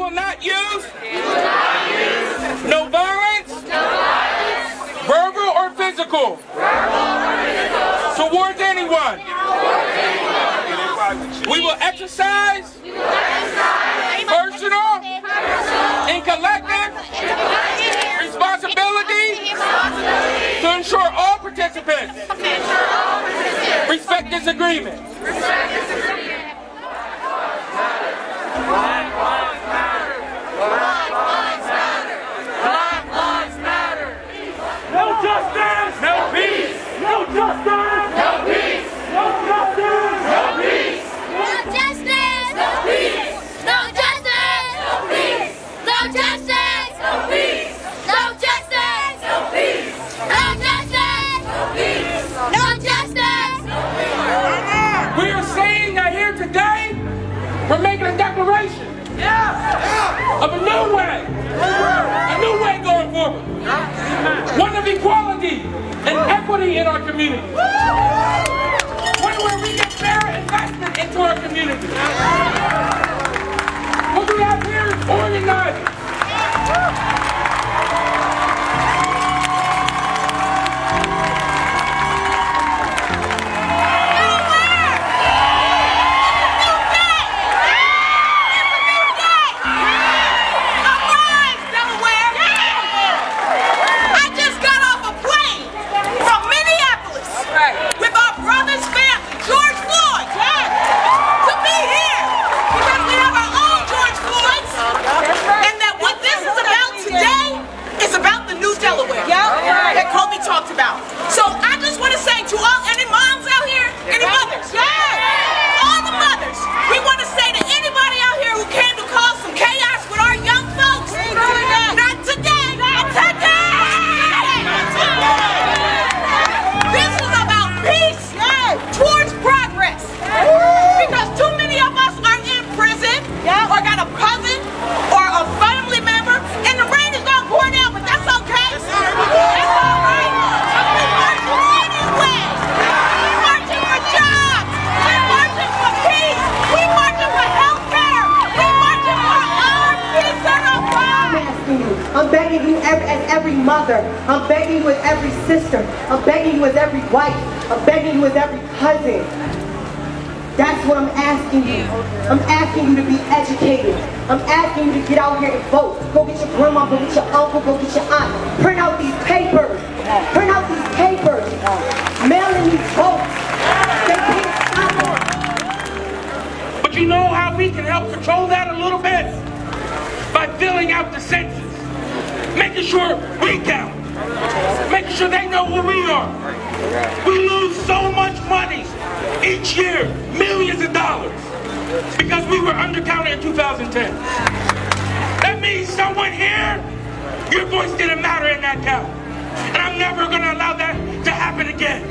will not use no violence, verbal or physical, towards anyone. We will exercise personal and collective responsibility to ensure all participants respect this agreement. Black lives matter. Black lives matter. Black lives matter. No justice. No peace. No justice. No peace. No justice. No peace. No justice. No peace. No justice. No peace. No justice. No peace. No justice. No peace. No justice. No peace. No justice. We are saying that here today, we're making a declaration of a new way going forward. One of equality and equity in our community. One where we get fair investment into our community. What we have here is organizing. I'm begging you as every mother. I'm begging you as every sister. I'm begging you as every wife. I'm begging you as every cousin. That's what I'm asking you. I'm asking you to be educated. I'm asking you to get out here and vote. Go get your grandma, go get your uncle, go get your aunt. Print out these papers. Print out these papers. Mail in these votes. They can't stop us. But you know how we can help control that a little bit? By filling out the census. Making sure we count. Making sure they know who we are. We lose so much money each year, millions of dollars, because we were undercounted in 2010. That means someone here, your voice didn't matter in that count. And I'm never going to allow that to happen again.